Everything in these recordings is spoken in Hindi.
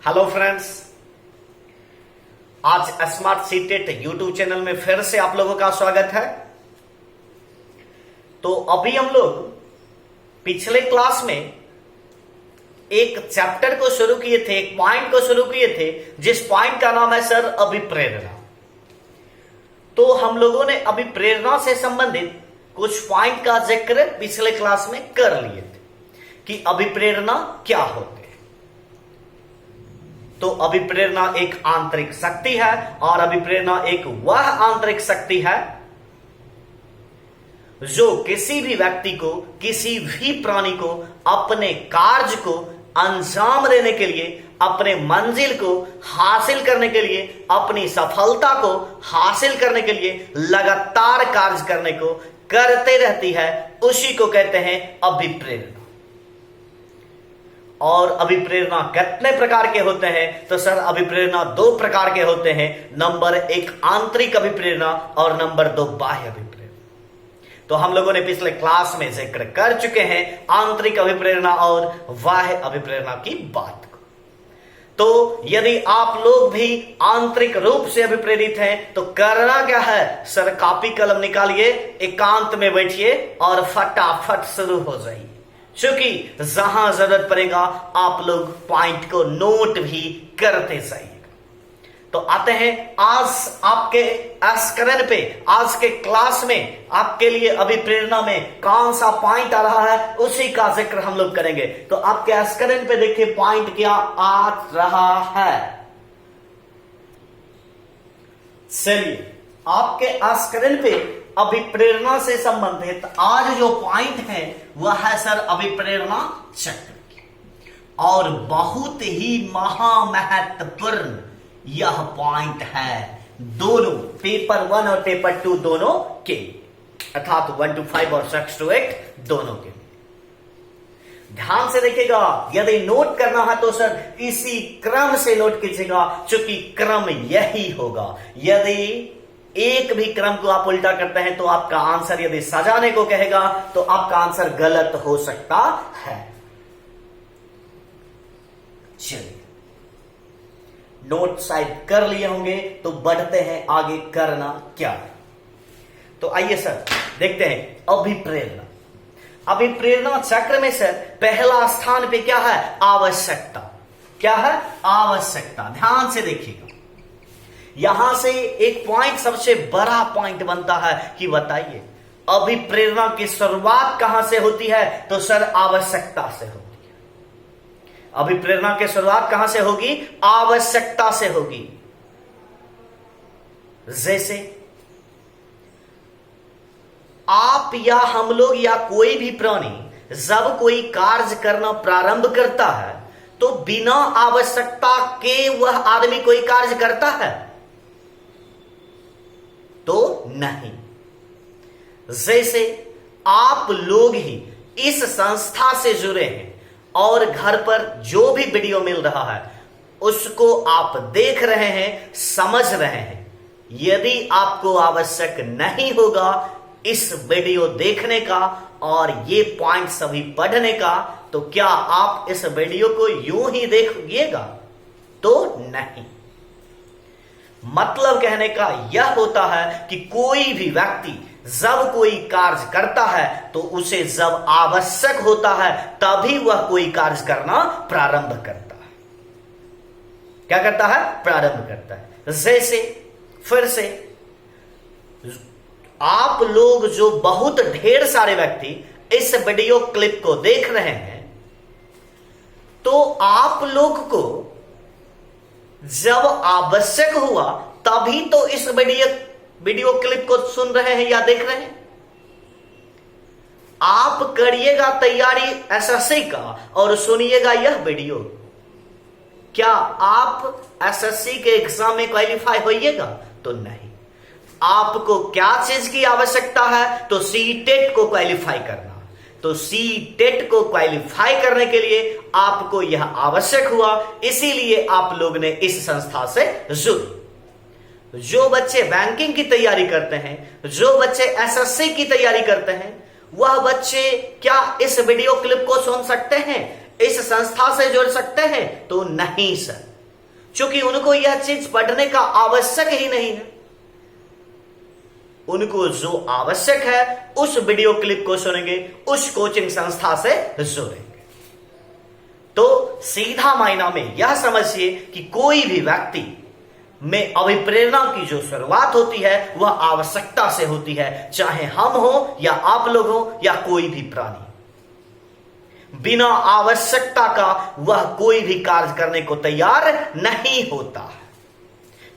हेलो फ्रेंड्स, आज स्मार्ट सीटेट यूट्यूब चैनल में फिर से आप लोगों का स्वागत है। तो अभी हम लोग पिछले क्लास में एक चैप्टर को शुरू किए थे, एक पॉइंट को शुरू किए थे, जिस पॉइंट का नाम है सर अभिप्रेरणा। तो हम लोगों ने अभिप्रेरणा से संबंधित कुछ पॉइंट का जिक्र पिछले क्लास में कर लिए थे कि अभिप्रेरणा क्या होती है। तो अभिप्रेरणा एक आंतरिक शक्ति है और अभिप्रेरणा एक वह आंतरिक शक्ति है जो किसी भी व्यक्ति को, किसी भी प्राणी को अपने कार्य को अंजाम देने के लिए, अपने मंजिल को हासिल करने के लिए, अपनी सफलता को हासिल करने के लिए लगातार कार्य करने को करते रहती है। उसी को कहते हैं अभिप्रेरणा। और अभिप्रेरणा कितने प्रकार के होते हैं? तो सर अभिप्रेरणा दो प्रकार के होते हैं। नंबर एक आंतरिक अभिप्रेरणा और नंबर दो बाह्य अभिप्रेरणा। तो हम लोगों ने पिछले क्लास में जिक्र कर चुके हैं आंतरिक अभिप्रेरणा और बाह्य अभिप्रेरणा की बात को। तो यदि आप लोग भी आंतरिक रूप से अभिप्रेरित हैं तो करना क्या है? सर कॉपी कलम निकालिए, एकांत में बैठिए और फटाफट शुरू हो जाइए, क्योंकि जहां जरूरत पड़ेगा आप लोग पॉइंट को नोट भी करते जाइएगा। तो आते हैं आज आपके स्क्रीन पे, आज के क्लास में आपके लिए अभिप्रेरणा में कौन सा पॉइंट आ रहा है उसी का जिक्र हम लोग करेंगे। तो आपके स्क्रीन पे देखिए पॉइंट क्या आ रहा है। चलिए आपके स्क्रीन पे अभिप्रेरणा से संबंधित आज जो पॉइंट है वह है सर अभिप्रेरणा चक्र। और बहुत ही महामहत्वपूर्ण यह पॉइंट है दोनों पेपर 1 और पेपर 2 दोनों के, अर्थात 1 to 5 और 6 to 8 दोनों के। ध्यान से देखिएगा, यदि नोट करना है तो सर इसी क्रम से नोट कीजिएगा, क्योंकि क्रम यही होगा। यदि एक भी क्रम को आप उल्टा करते हैं तो आपका आंसर, यदि सजाने को कहेगा तो आपका आंसर गलत हो सकता है। चलिए नोट साइड कर लिए होंगे तो बढ़ते हैं आगे, करना क्या है। तो आइए सर देखते हैं अभिप्रेरणा। अभिप्रेरणा चक्र में सर पहला स्थान पे क्या है? आवश्यकता। क्या है? आवश्यकता। ध्यान से देखिएगा, यहां से एक पॉइंट सबसे बड़ा पॉइंट बनता है कि बताइए अभिप्रेरणा की शुरुआत कहां से होती है? तो सर आवश्यकता से होती है। अभिप्रेरणा की शुरुआत कहां से होगी? आवश्यकता से होगी। जैसे आप या हम लोग या कोई भी प्राणी जब कोई कार्य करना प्रारंभ करता है तो बिना आवश्यकता के वह आदमी कोई कार्य करता है? तो नहीं। जैसे आप लोग ही इस संस्था से जुड़े हैं और घर पर जो भी वीडियो मिल रहा है उसको आप देख रहे हैं, समझ रहे हैं। यदि आपको आवश्यक नहीं होगा इस वीडियो देखने का और ये पॉइंट सभी पढ़ने का, तो क्या आप इस वीडियो को यूं ही देखिएगा? तो नहीं। मतलब कहने का यह होता है कि कोई भी व्यक्ति जब कोई कार्य करता है तो उसे जब आवश्यक होता है तभी वह कोई कार्य करना प्रारंभ करता है। क्या करता है? प्रारंभ करता है। जैसे फिर से आप लोग जो बहुत ढेर सारे व्यक्ति इस वीडियो क्लिप को देख रहे हैं, तो आप लोग को जब आवश्यक हुआ तभी तो इस वीडियो क्लिप को सुन रहे हैं या देख रहे हैं। आप करिएगा तैयारी एसएससी का और सुनिएगा यह वीडियो, क्या आप एसएससी के एग्जाम में क्वालिफाई होइएगा? तो नहीं। आपको क्या चीज की आवश्यकता है? तो सीटेट को क्वालिफाई करना। तो सीटेट को क्वालिफाई करने के लिए आपको यह आवश्यक हुआ, इसीलिए आप लोग ने इस संस्था से जुड़े। जो बच्चे बैंकिंग की तैयारी करते हैं, जो बच्चे एसएससी की तैयारी करते हैं, वह बच्चे क्या इस वीडियो क्लिप को सुन सकते हैं? इस संस्था से जुड़ सकते हैं? तो नहीं सर, क्योंकि उनको यह चीज पढ़ने का आवश्यक ही नहीं है। उनको जो आवश्यक है उस वीडियो क्लिप को सुनेंगे, उस कोचिंग संस्था से जुड़ेंगे। तो सीधा मायना में यह समझिए कि कोई भी व्यक्ति में अभिप्रेरणा की जो शुरुआत होती है वह आवश्यकता से होती है, चाहे हम हो या आप लोग हो या कोई भी प्राणी। बिना आवश्यकता का वह कोई भी कार्य करने को तैयार नहीं होता है।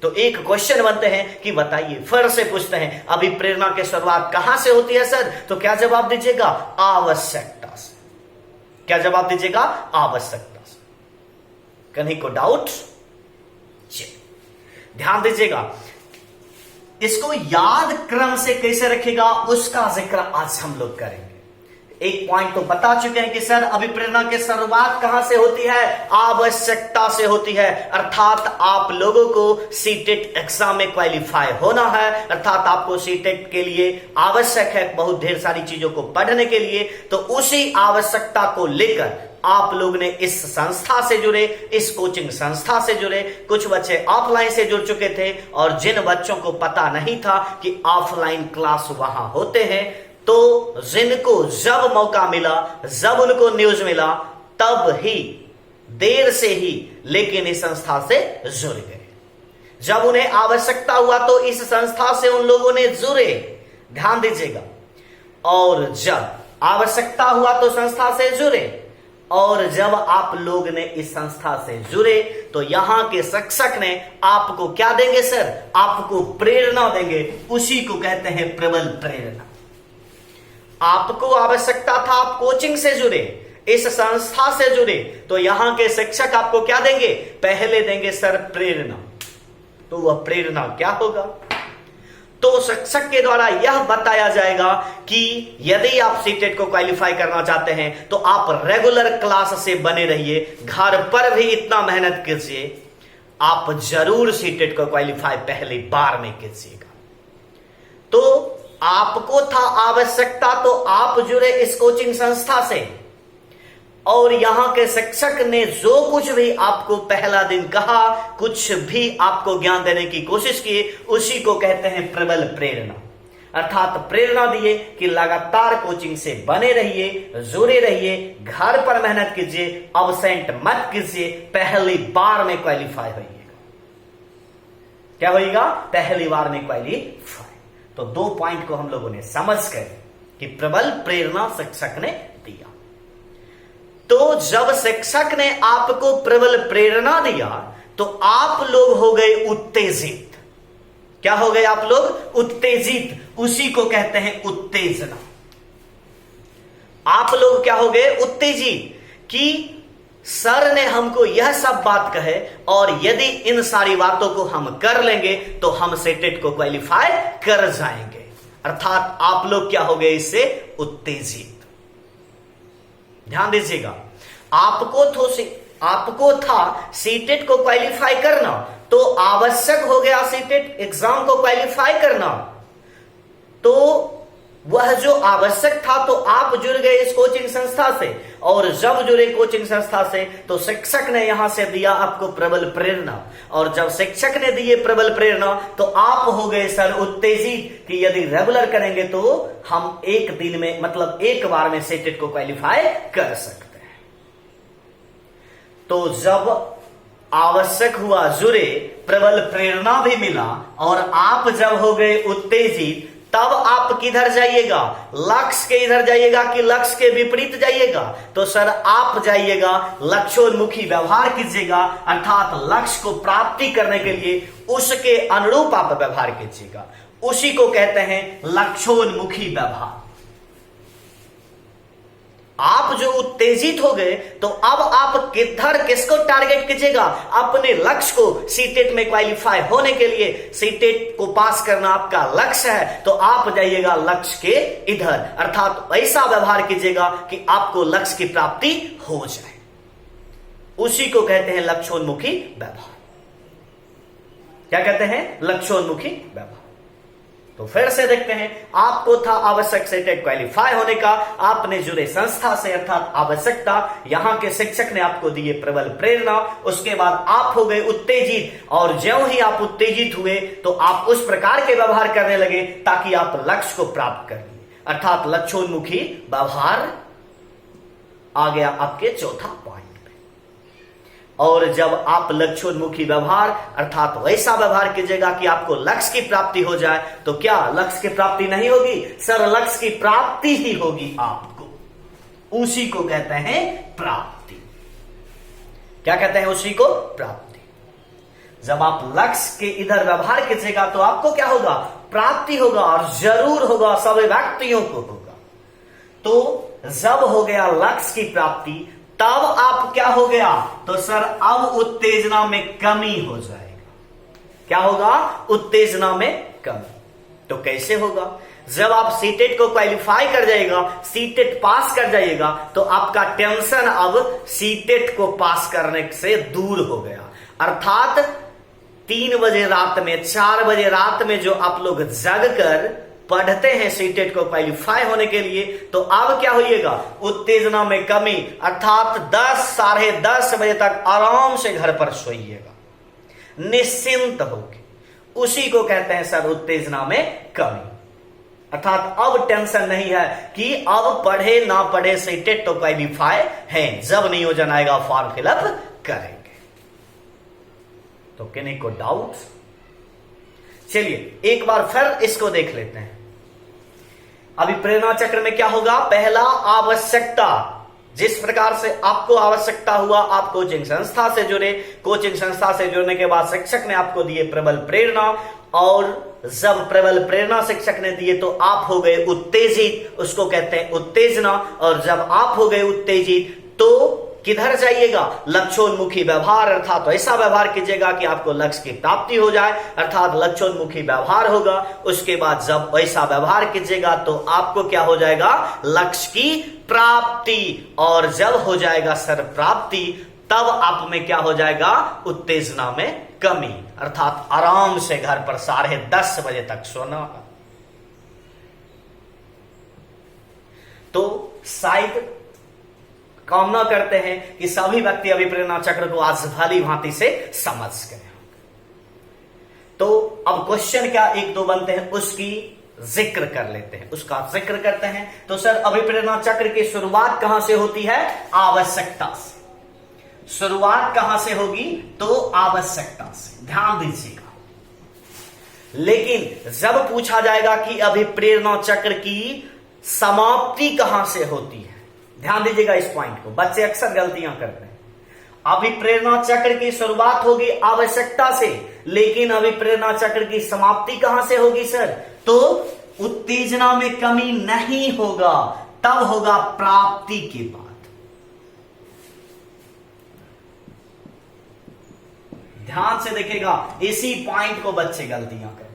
तो एक क्वेश्चन बनते हैं कि बताइए, फिर से पूछते हैं, अभिप्रेरणा की शुरुआत कहां से होती है सर? तो क्या जवाब दीजिएगा? आवश्यकता से। क्या जवाब दीजिएगा? आवश्यकता से। कहीं को डाउट? ध्यान दीजिएगा, इसको याद क्रम से कैसे रखेगा उसका जिक्र आज हम लोग करेंगे। एक पॉइंट तो बता चुके हैं कि सर अभिप्रेरणा की शुरुआत कहां से होती है? आवश्यकता से होती है। अर्थात आप लोगों को सीटेट एग्जाम में क्वालिफाई होना है, अर्थात आपको सीटेट के लिए आवश्यक है बहुत ढेर सारी चीजों को पढ़ने के लिए। तो उसी आवश्यकता को लेकर आप लोग ने इस संस्था से जुड़े, इस कोचिंग संस्था से जुड़े। कुछ बच्चे ऑफलाइन से जुड़ चुके थे और जिन बच्चों को पता नहीं था कि ऑफलाइन क्लास वहां होते हैं, तो जिनको जब मौका मिला, जब उनको न्यूज मिला, तब ही, देर से ही, लेकिन इस संस्था से जुड़ गए। जब उन्हें आवश्यकता हुआ तो इस संस्था से उन लोगों ने जुड़े। ध्यान दीजिएगा, और जब आवश्यकता हुआ तो संस्था से जुड़े, और जब आप लोग ने इस संस्था से जुड़े तो यहां के शिक्षक ने आपको क्या देंगे सर? आपको प्रेरणा देंगे। उसी को कहते हैं प्रबल प्रेरणा। आपको आवश्यकता था, आप कोचिंग से जुड़े, इस संस्था से जुड़े, तो यहां के शिक्षक आपको क्या देंगे? पहले देंगे सर प्रेरणा। तो वह प्रेरणा क्या होगा? तो शिक्षक के द्वारा यह बताया जाएगा कि यदि आप सीटेट को क्वालिफाई करना चाहते हैं तो आप रेगुलर क्लास से बने रहिए, घर पर भी इतना मेहनत कीजिए, आप जरूर सीटेट को क्वालिफाई पहली बार में कीजिएगा। तो आपको था आवश्यकता तो आप जुड़े इस कोचिंग संस्था से, और यहां के शिक्षक ने जो कुछ भी आपको पहला दिन कहा, कुछ भी आपको ज्ञान देने की कोशिश की, उसी को कहते हैं प्रबल प्रेरणा। अर्थात प्रेरणा दिए कि लगातार कोचिंग से बने रहिए, जुड़े रहिए, घर पर मेहनत कीजिए, अब्सेंट मत कीजिए, पहली बार में क्वालिफाई होइएगा। क्या होइएगा? पहली बार में क्वालिफाई। तो दो पॉइंट को हम लोगों ने समझ गए कि प्रबल प्रेरणा शिक्षक ने दिया। तो जब शिक्षक ने आपको प्रबल प्रेरणा दिया तो आप लोग हो गए उत्तेजित। क्या हो गए आप लोग? उत्तेजित। उसी को कहते हैं उत्तेजना। आप लोग क्या हो गए? उत्तेजित, कि सर ने हमको यह सब बात कहे और यदि इन सारी बातों को हम कर लेंगे तो हम सीटेट को क्वालिफाई कर जाएंगे। अर्थात आप लोग क्या हो गए? इससे उत्तेजित। ध्यान दीजिएगा, आपको था सीटेट को क्वालिफाई करना, तो आवश्यक हो गया सीटेट एग्जाम को क्वालिफाई करना। तो वह जो आवश्यक था तो आप जुड़ गए इस कोचिंग संस्था से, और जब जुड़े कोचिंग संस्था से तो शिक्षक ने यहां से दिया आपको प्रबल प्रेरणा, और जब शिक्षक ने दिए प्रबल प्रेरणा तो आप हो गए सर उत्तेजित कि यदि रेगुलर करेंगे तो हम एक दिन में, मतलब एक बार में सीटेट को क्वालिफाई कर सकते हैं। तो जब आवश्यक हुआ, जुड़े, प्रबल प्रेरणा भी मिला, और आप जब हो गए उत्तेजित, तब आप किधर जाइएगा? लक्ष्य के इधर जाइएगा कि लक्ष्य के विपरीत जाइएगा? तो सर आप जाइएगा लक्ष्योन्मुखी व्यवहार कीजिएगा, अर्थात लक्ष्य को प्राप्ति करने के लिए उसके अनुरूप आप व्यवहार कीजिएगा। उसी को कहते हैं लक्ष्योन्मुखी व्यवहार। आप जो उत्तेजित हो गए तो अब आप किधर, किसको टारगेट कीजिएगा? अपने लक्ष्य को। सीटेट में क्वालिफाई होने के लिए, सीटेट को पास करना आपका लक्ष्य है, तो आप जाइएगा लक्ष्य के इधर, अर्थात ऐसा व्यवहार कीजिएगा कि आपको लक्ष्य की प्राप्ति हो जाए। उसी को कहते हैं लक्ष्योन्मुखी व्यवहार। क्या कहते हैं? लक्ष्योन्मुखी व्यवहार। तो फिर से देखते हैं, आपको था आवश्यक सीटेट क्वालिफाई होने का, आपने जुड़े संस्था से अर्थात आवश्यकता, यहां के शिक्षक ने आपको दिए प्रबल प्रेरणा, उसके बाद आप हो गए उत्तेजित, और ज्यों ही आप उत्तेजित हुए तो आप उस प्रकार के व्यवहार करने लगे ताकि आप लक्ष्य को प्राप्त कर लिए, अर्थात लक्ष्योन्मुखी व्यवहार आ गया आपके चौथा पॉइंट। और जब आप लक्ष्योन्मुखी व्यवहार अर्थात वैसा व्यवहार कीजिएगा कि आपको लक्ष्य की प्राप्ति हो जाए, तो क्या लक्ष्य की प्राप्ति नहीं होगी सर? लक्ष्य की प्राप्ति ही होगी आपको, उसी को कहते हैं प्राप्ति। क्या कहते हैं? उसी को प्राप्ति। जब आप लक्ष्य के इधर व्यवहार कीजिएगा तो आपको क्या होगा? प्राप्ति होगा, और जरूर होगा, सभी व्यक्तियों को होगा। तो जब हो गया लक्ष्य की प्राप्ति, तब आप क्या हो गया? तो सर अब उत्तेजना में कमी हो जाएगा। क्या होगा? उत्तेजना में कमी। तो कैसे होगा? जब आप सीटेट को क्वालिफाई कर जाएगा, सीटेट पास कर जाइएगा, तो आपका टेंशन अब सीटेट को पास करने से दूर हो गया। अर्थात 3 बजे रात में, 4 बजे रात में जो आप लोग जग कर पढ़ते हैं सीटेट को क्वालिफाई होने के लिए, तो अब क्या होइएगा? उत्तेजना में कमी, अर्थात 10 साढ़े 10 बजे तक आराम से घर पर सोइएगा, निश्चिंत होके। उसी को कहते हैं सर उत्तेजना में कमी। अर्थात अब टेंशन नहीं है कि अब पढ़े ना पढ़े, सीटेट तो क्वालिफाई है, जब नियोजन आएगा फॉर्म फिलअप करेंगे। तो किन्हीं को डाउट? चलिए एक बार फिर इसको देख लेते हैं। अभी प्रेरणा चक्र में क्या होगा? पहला आवश्यकता। जिस प्रकार से आपको आवश्यकता हुआ, आप कोचिंग संस्था से जुड़े, कोचिंग संस्था से जुड़ने के बाद शिक्षक ने आपको दिए प्रबल प्रेरणा, और जब प्रबल प्रेरणा शिक्षक ने दिए तो आप हो गए उत्तेजित, उसको कहते हैं उत्तेजना। और जब आप हो गए उत्तेजित तो किधर जाइएगा? लक्ष्योन्मुखी व्यवहार, अर्थात ऐसा व्यवहार कीजिएगा कि आपको लक्ष्य की प्राप्ति हो जाए, अर्थात लक्ष्योन्मुखी व्यवहार होगा। उसके बाद जब ऐसा व्यवहार कीजिएगा तो आपको क्या हो जाएगा? लक्ष्य की प्राप्ति। और जब हो जाएगा सर प्राप्ति, तब आप में क्या हो जाएगा? उत्तेजना में कमी, अर्थात आराम से घर पर 10:30 बजे तक सोना। तो शायद कामना करते हैं कि सभी व्यक्ति अभिप्रेरणा चक्र को आज भली भांति से समझ गए। तो अब क्वेश्चन क्या 1-2 बनते हैं, उसकी जिक्र कर लेते हैं, उसका जिक्र करते हैं। तो सर अभिप्रेरणा चक्र की शुरुआत कहां से होती है? आवश्यकता से। शुरुआत कहां से होगी? तो आवश्यकता से, ध्यान दीजिएगा। लेकिन जब पूछा जाएगा कि अभिप्रेरणा चक्र की समाप्ति कहां से होती है, ध्यान दीजिएगा इस पॉइंट को, बच्चे अक्सर गलतियां करते हैं। अभिप्रेरणा चक्र की शुरुआत होगी आवश्यकता से, लेकिन अभिप्रेरणा चक्र की समाप्ति कहां से होगी सर? तो उत्तेजना में कमी नहीं होगा, तब होगा प्राप्ति के बाद। ध्यान से देखिएगा, इसी पॉइंट को बच्चे गलतियां करते हैं।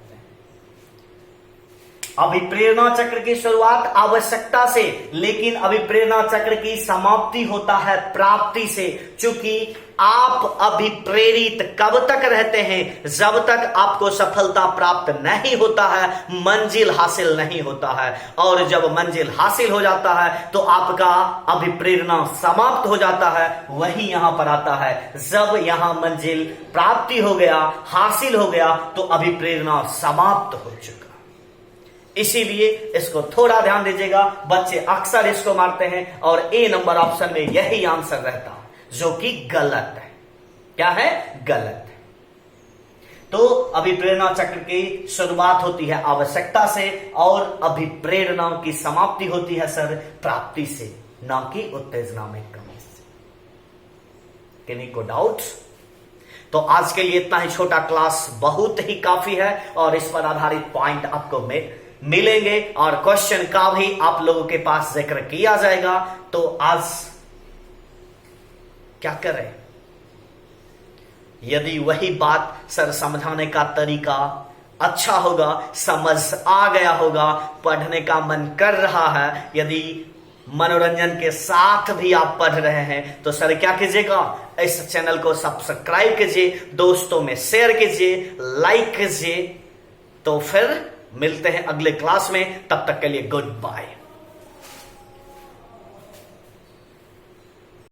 अभिप्रेरणा चक्र की शुरुआत आवश्यकता से, लेकिन अभिप्रेरणा चक्र की समाप्ति होता है प्राप्ति से। चूंकि आप अभिप्रेरित कब तक रहते हैं? जब तक आपको सफलता प्राप्त नहीं होता है, मंजिल हासिल नहीं होता है। और जब मंजिल हासिल हो जाता है तो आपका अभिप्रेरणा समाप्त हो जाता है। वही यहां पर आता है, जब यहां मंजिल प्राप्ति हो गया, हासिल हो गया, तो अभिप्रेरणा समाप्त हो चुका। इसीलिए इसको थोड़ा ध्यान दीजिएगा, बच्चे अक्सर इसको मारते हैं और ए नंबर ऑप्शन में यही आंसर रहता है, जो कि गलत है। क्या है? गलत है। तो अभिप्रेरणा चक्र की शुरुआत होती है आवश्यकता से, और अभिप्रेरणा की समाप्ति होती है सर प्राप्ति से, ना कि उत्तेजना में कमी से। किन्हीं को डाउट? तो आज के लिए इतना ही छोटा क्लास बहुत ही काफी है, और इस पर आधारित पॉइंट आपको मिलेंगे, और क्वेश्चन का भी आप लोगों के पास जिक्र किया जाएगा। तो आज क्या करें? यदि वही बात सर समझाने का तरीका अच्छा होगा, समझ आ गया होगा, पढ़ने का मन कर रहा है, यदि मनोरंजन के साथ भी आप पढ़ रहे हैं, तो सर क्या कीजिएगा? इस चैनल को सब्सक्राइब कीजिए, दोस्तों में शेयर कीजिए, लाइक कीजिए। तो फिर मिलते हैं अगले क्लास में, तब तक के लिए गुड बाय।